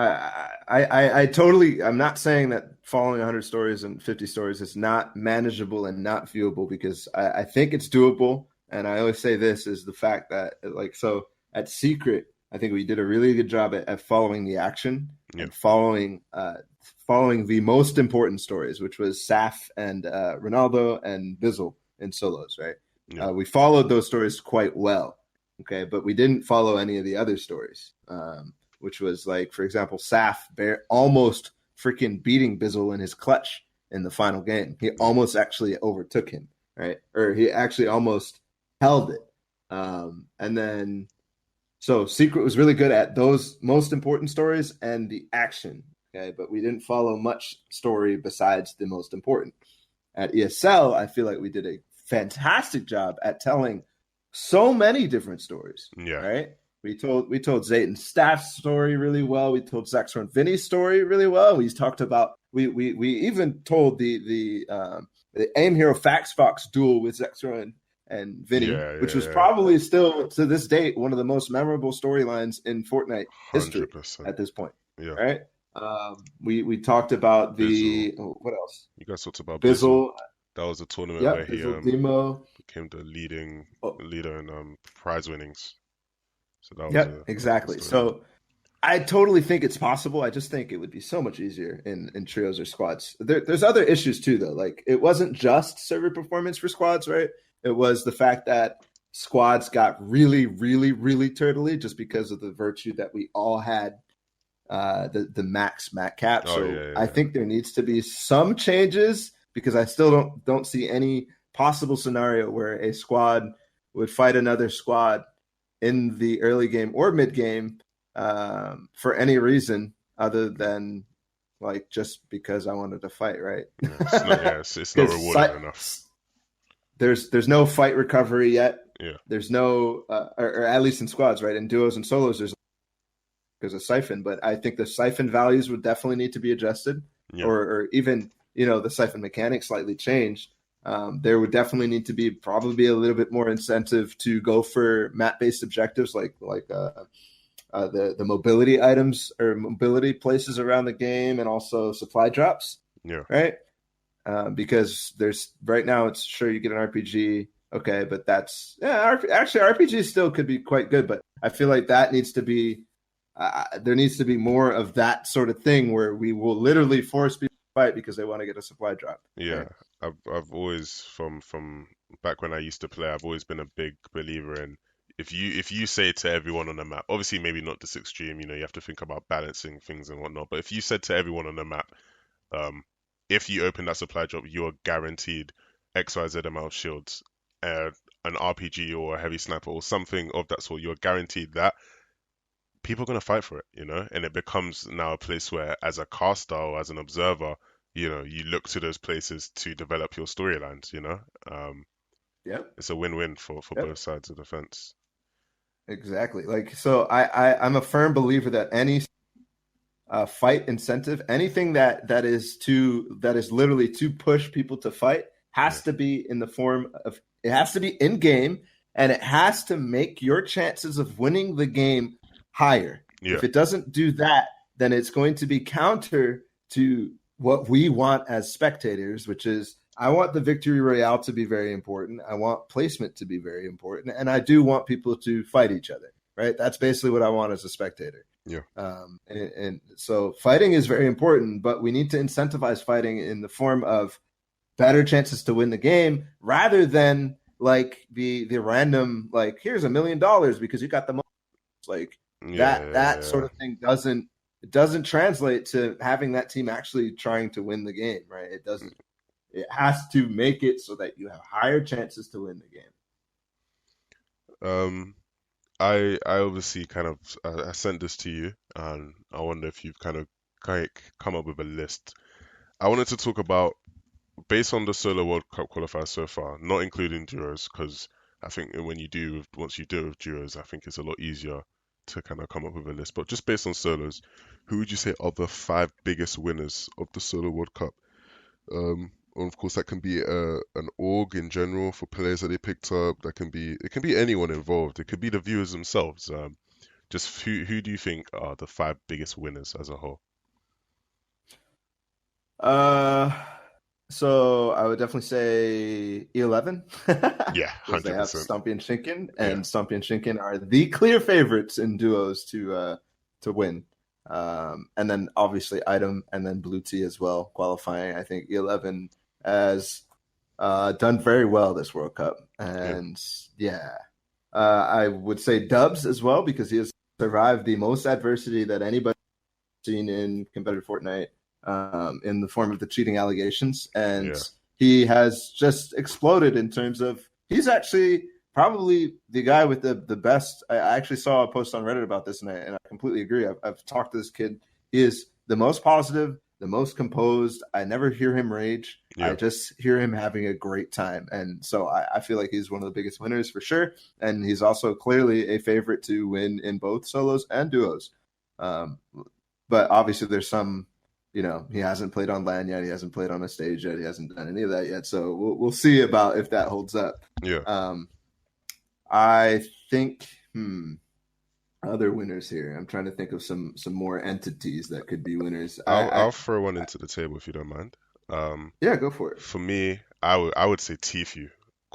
I totally. I'm not saying that following 100 stories and 50 stories is not manageable and not viewable because I think it's doable. And I always say this is the fact that like so at Secret, I think we did a really good job at following the action yeah, and following the most important stories, which was Saf and Ronaldo and Bizzle in solos. Right, yeah, we followed those stories quite well. Okay, but we didn't follow any of the other stories. Which was like, for example, Saf almost freaking beating Bizzle in his clutch in the final game. He yeah, almost actually overtook him, right? Or he actually almost held it. And then, so Secret was really good at those most important stories and the action, okay? But we didn't follow much story besides the most important. At ESL, I feel like we did a fantastic job at telling so many different stories, yeah, right? We told Zayton's staff story really well. We told Zexor and Vinny's story really well. We talked about we even told the Aim Hero Fax Fox duel with Zexor and Vinny, yeah, which yeah, was yeah, probably still to this date one of the most memorable storylines in Fortnite history 100%. at this point. Yeah, Right? We talked about Bizzle. what else? You guys talked about Bizzle. Bizzle, That was a tournament where yep, he Bizzle Demo. became the leading Oh, leader in prize winnings. So yep, that was a good exactly. storyline. So I totally think it's possible. I just think it would be so much easier in trios or squads. There's other issues too, though. Like it wasn't just server performance for squads, right? It was the fact that squads got really, really, really turtly just because of the virtue that we all had the max mat cap. Oh So yeah, I yeah, think there needs to be some changes because I still don't see any possible scenario where a squad would fight another squad in the early game or mid game for any reason other than like just because I wanted to fight, right? yeah. It's not yeah, it's not Because rewarding enough. there's no fight recovery yet. Yeah, There's no, or at least in squads, right? In duos and solos, there's a siphon, but I think the siphon values would definitely need to be adjusted, yeah, or even the siphon mechanics slightly changed. There would definitely need to be probably a little bit more incentive to go for map based objectives like the mobility items or mobility places around the game, and also supply drops, yeah, right? Because there's right now it's sure you get an RPG, okay, but that's actually RPG still could be quite good, but I feel like that needs to be there needs to be more of that sort of thing where we will literally force people to fight because they want to get a supply drop. yeah. Right? I've always from back when I used to play, I've always been a big believer in if you say to everyone on the map, obviously maybe not this extreme, you have to think about balancing things and whatnot, but if you said to everyone on the map, um, if you open that supply drop, you're guaranteed XYZ amount of shields, an RPG or a heavy sniper or something of that sort, you're guaranteed that. People are going to fight for it, and it becomes now a place where, as a caster or as an observer, you look to those places to develop your storylines. Um, Yep. it's a win-win for Yep. both sides of the fence. Exactly. Like so, I'm a firm believer that any fight incentive, anything that is literally to push people to fight, Yeah, has to be in the form of it has to be in game, and it has to make your chances of winning the game higher. yeah, If it doesn't do that, then it's going to be counter to what we want as spectators, which is I want the victory royale to be very important. I want placement to be very important, and I do want people to fight each other. Right? That's basically what I want as a spectator. yeah, And so fighting is very important, but we need to incentivize fighting in the form of better chances to win the game rather than like the random like here's $1 million because you got the most like that sort yeah, of thing doesn't translate to having that team actually trying to win the game, right? It doesn't. It has to make it so that you have higher chances to win the game. Um, I obviously kind of I sent this to you, and I wonder if you've kind of come up with a list. I wanted to talk about based on the solo World Cup qualifiers so far, not including duos, because I think once you do with duos, I think it's a lot easier to kind of come up with a list. But just based on solos, who would you say are the five biggest winners of the solo World Cup? And of course, that can be an org in general for players that they picked up. It can be anyone involved. It could be the viewers themselves. Just who do you think are the five biggest winners as a whole? Uh, so I would definitely say E11 Yeah, because they have 100%. Stumpy and Shinken, Yeah, and Stumpy and Shinken are the clear favorites in duos to win. And then obviously Item and then Blue Tea as well qualifying. I think E11 has done very well this World Cup, yeah, and yeah, I would say Dubs as well because he has survived the most adversity that anybody seen in competitive Fortnite in the form of the cheating allegations. And yeah, he has just exploded in terms of he's actually probably the guy with the best. I actually saw a post on Reddit about this, and I completely agree. I've talked to this kid. He is the most positive, the most composed. I never hear him rage. I yeah, just hear him having a great time. And so I feel like he's one of the biggest winners for sure. And he's also clearly a favorite to win in both solos and duos. Um, but obviously there's some, he hasn't played on LAN yet. He hasn't played on a stage yet. He hasn't done any of that yet. So we'll see about if that holds up. yeah. Um, I think, other winners here. I'm trying to think of some more entities that could be winners. I'll throw one into the table if you don't mind. Um, Yeah, go for it. for me, I would say Tfue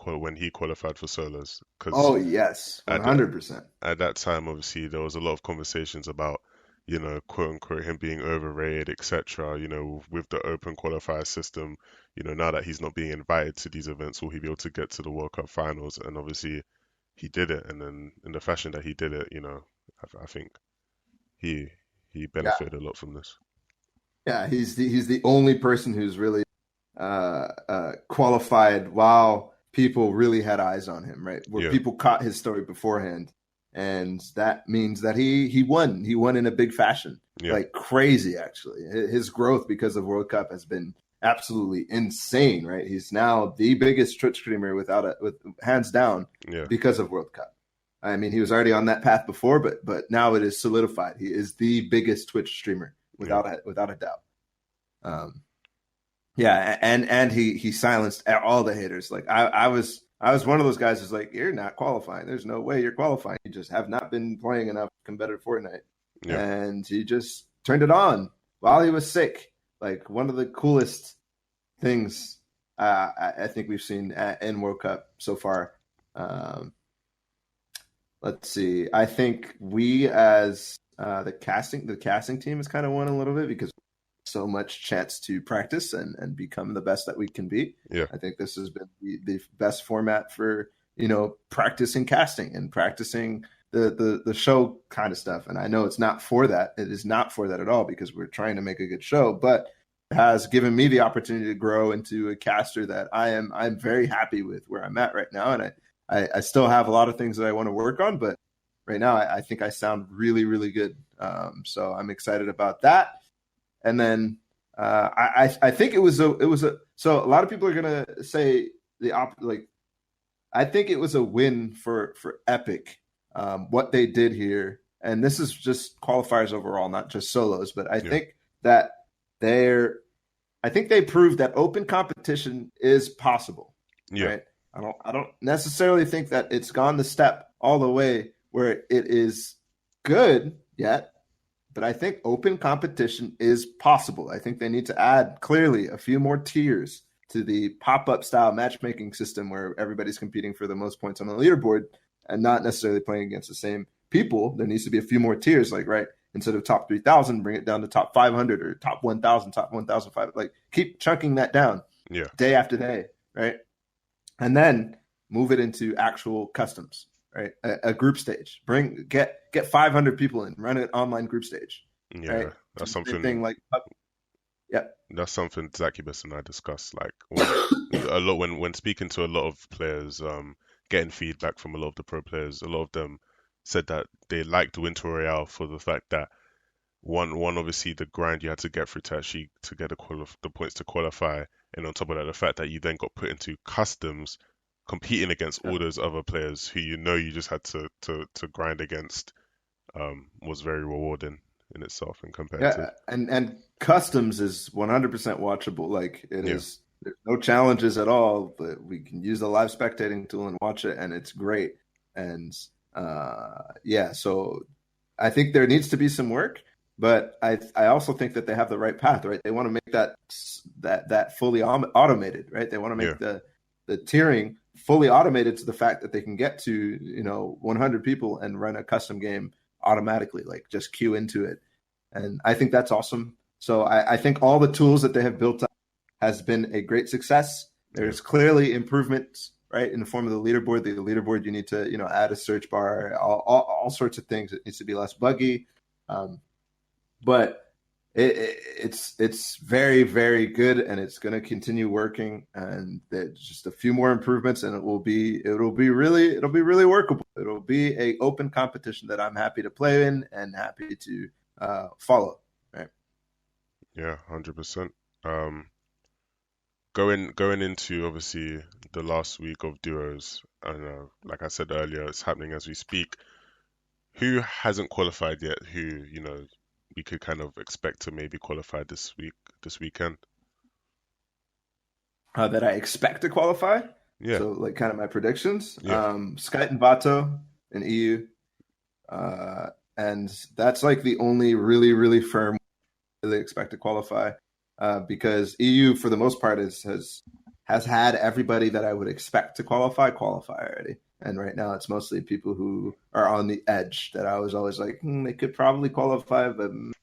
when he qualified for solos, because Oh yes, at that 100%. at that time, obviously, there was a lot of conversations about, quote unquote, him being overrated, etc. With the open qualifier system, now that he's not being invited to these events, will he be able to get to the World Cup finals? And obviously, he did it, and then in the fashion that he did it, I think he he Yeah, benefited a lot from this. yeah. He's the only person who's really qualified while people really had eyes on him, right? Where Yeah, people caught his story beforehand, and that means that he won. He won in a big fashion, yeah, like crazy. Actually, his growth because of World Cup has been absolutely insane, right? He's now the biggest Twitch streamer with hands down yeah, because of World Cup. I mean, he was already on that path before, but now it is solidified. He is the biggest Twitch streamer yeah, without a doubt. Um, yeah, and he silenced all the haters. Like I was one of those guys who's like, you're not qualifying. There's no way you're qualifying. You just have not been playing enough competitive Fortnite. yeah, And he just turned it on while he was sick. Like one of the coolest things I think we've seen in World Cup so far. Um, let's see. I think we as the casting team has kind of won a little bit because so much chance to practice and become the best that we can be. yeah, I think this has been the best format for practicing casting and practicing the show kind of stuff. And I know it's not for that. It is not for that at all because we're trying to make a good show, but it has given me the opportunity to grow into a caster that I'm very happy with where I'm at right now. And I still have a lot of things that I want to work on, but right now I think I sound really, really good. So I'm excited about that. And then I think it was a so a lot of people are gonna say like I think it was a win for Epic what they did here, and this is just qualifiers overall, not just solos. But I yeah, think that they're I think they proved that open competition is possible, yeah, right? I don't necessarily think that it's gone the step all the way where it is good yet, but I think open competition is possible. I think they need to add clearly a few more tiers to the pop-up style matchmaking system where everybody's competing for the most points on the leaderboard and not necessarily playing against the same people. There needs to be a few more tiers, like right instead of top 3,000, bring it down to top 500 or top 1,000, top 1,005. Like keep chunking that down yeah, day after day, right? And then move it into actual customs, right? A group stage. Get 500 people in, run an online group stage, right? yeah. Do That's the same something. thing like yeah, That's something Zacubus and I discussed. Like a lot when speaking to a lot of players, getting feedback from a lot of the pro players. A lot of them said that they liked Winter Royale for the fact that one obviously the grind you had to get through to actually to get the points to qualify, and on top of that, the fact that you then got put into customs, competing against all those other players who you just had to grind against, was very rewarding in itself and competitive. Yeah, and customs is 100% watchable. Like it Yeah, is, there's no challenges at all. But we can use the live spectating tool and watch it, and it's great. And yeah, so I think there needs to be some work, but I also think that they have the right path, right? They want to make that fully automated, right? They want to yeah, make the tiering fully automated to the fact that they can get to 100 people and run a custom game automatically, like just queue into it. And I think that's awesome. So I think all the tools that they have built up has been a great success. yeah, There's clearly improvements, right, in the form of the leaderboard. The leaderboard, you need to add a search bar, all sorts of things. It needs to be less buggy, but it's very, very good, and it's going to continue working. And there's just a few more improvements, and it'll be really workable. It'll be a open competition that I'm happy to play in and happy to follow. Right? yeah, 100%. Um, going into obviously the last week of duos, and like I said earlier, it's happening as we speak. Who hasn't qualified yet? Who we could kind of expect to maybe qualify this weekend? That I expect to qualify. Yeah, So, like, kind of my predictions. yeah, Skyt and Vato in EU, and that's like the only really, really firm really expect to qualify, because EU for the most part has had everybody that I would expect to qualify already. And right now it's mostly people who are on the edge that I was always like, they could probably qualify, but I'm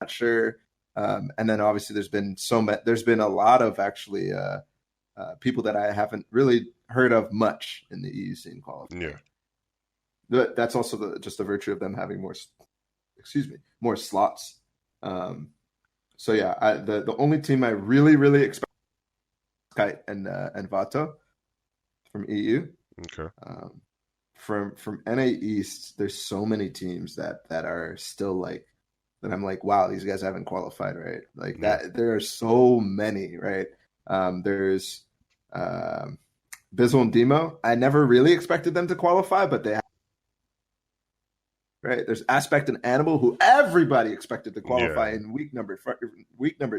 not sure. And then obviously there's been a lot of actually people that I haven't really heard of much in the EU scene qualify. yeah. That's also just the virtue of them having more slots. So yeah, the only team I really, really expect is Kite and Vato from EU. Okay. From NA East, there's so many teams that are still like that. I'm like, wow, these guys haven't qualified, right? Like Yeah, that. There are so many, right? There's Bizzle and Demo. I never really expected them to qualify, but they have, right. There's Aspect and Animal, who everybody expected to qualify yeah, in week number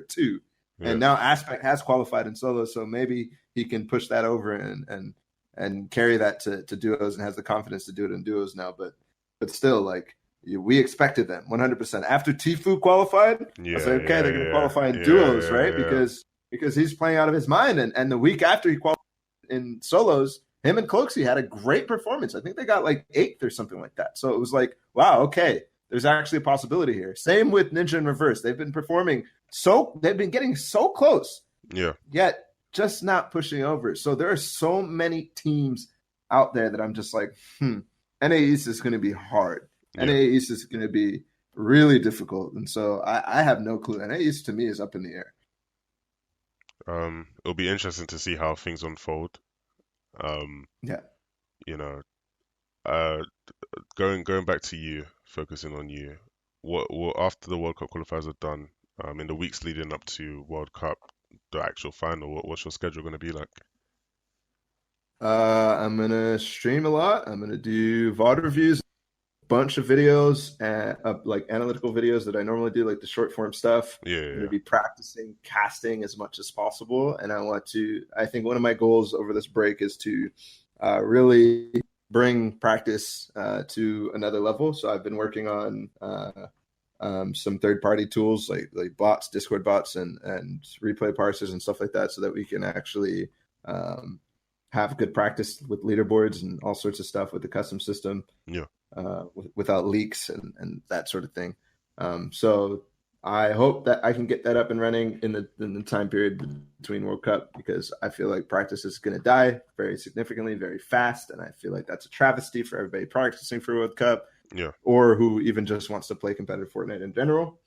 2, yeah. and now Aspect has qualified in solo, so maybe he can push that over and carry that to duos, and has the confidence to do it in duos now. But still, like, we expected them 100%. After Tfue qualified, I was Yeah, like, okay, yeah, they're going to qualify in yeah, duos, yeah, right? yeah, Because he's playing out of his mind, and the week after he qualified in solos, him and Cloaksy had a great performance. I think they got like 8th or something like that. So it was like, wow, okay, there's actually a possibility here. Same with Ninja in Reverse. They've been getting so close, yeah, yet just not pushing over. So there are so many teams out there that I'm just like, NA East is going to be hard. yeah. NA East is going to be really difficult. And so I have no clue. NA East to me is up in the air. It'll be interesting to see how things unfold. Yeah. You know, uh, going back to you, focusing on you. What after the World Cup qualifiers are done, in the weeks leading up to World Cup, the actual final, what's your schedule going to be like? I'm going to stream a lot. I'm going to do VOD reviews, bunch of videos, like analytical videos that I normally do, like the short form stuff. Yeah, I'm going to yeah, be practicing casting as much as possible. And I think one of my goals over this break is to really bring practice to another level. So I've been working on some third-party tools like bots, Discord bots, and replay parsers and stuff like that, so that we can actually have good practice with leaderboards and all sorts of stuff with the custom system, yeah. without leaks and that sort of thing. So I hope that I can get that up and running in the time period between World Cup, because I feel like practice is going to die very significantly, very fast, and I feel like that's a travesty for everybody practicing for World Cup, Yeah, or who even just wants to play competitive Fortnite in general.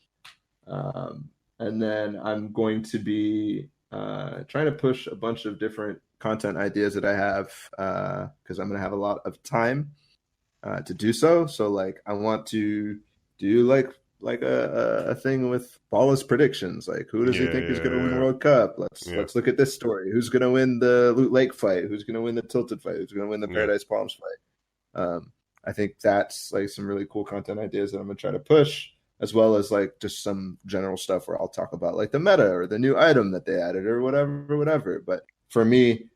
And then I'm going to be trying to push a bunch of different content ideas that I have because I'm going to have a lot of time to do so. So like I want to do like a thing with Ball's predictions. Like who does he Yeah, think is going to win the yeah, World Cup? Let's yeah, let's look at this story. Who's going to win the Loot Lake fight? Who's going to win the Tilted fight? Who's going to win the yeah, Paradise Palms fight? I think that's like some really cool content ideas that I'm going to try to push, as well as like just some general stuff where I'll talk about like the meta or the new item that they added or whatever. But for me,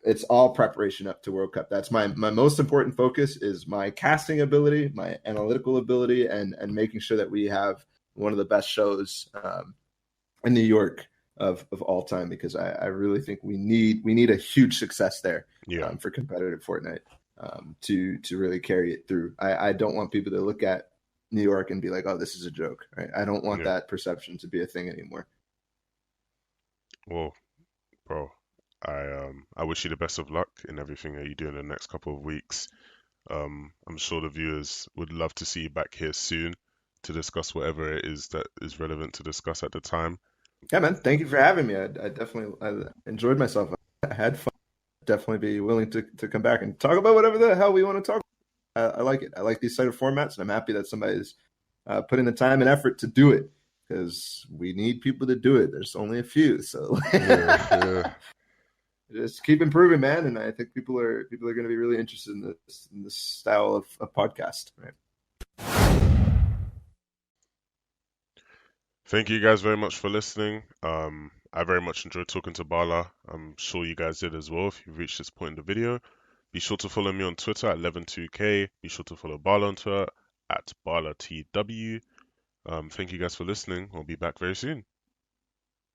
it's all preparation up to World Cup. That's my most important focus is my casting ability, my analytical ability, and making sure that we have one of the best shows in New York of all time, because I really think we need a huge success there yeah, for competitive Fortnite to really carry it through. I don't want people to look at New York and be like, oh, this is a joke. Right? I don't want yeah. that perception to be a thing anymore. Well, bro, I wish you the best of luck in everything that you do in the next couple of weeks. I'm sure the viewers would love to see you back here soon to discuss whatever it is that is relevant to discuss at the time. Yeah, man. Thank you for having me. I enjoyed myself. I had fun. Definitely be willing to come back and talk about whatever the hell we want to talk about. I like it. I like these sort of formats, and I'm happy that somebody's putting the time and effort to do it, because we need people to do it. There's only a few, so Yeah, yeah. just keep improving, man. And I think people are going to be really interested in this style of podcast, right? Thank you guys very much for listening. I very much enjoyed talking to Bala. I'm sure you guys did as well if you've reached this point in the video. Be sure to follow me on Twitter at Leven2K. Be sure to follow Bala on Twitter at BalaTW. Thank you guys for listening. We'll be back very soon.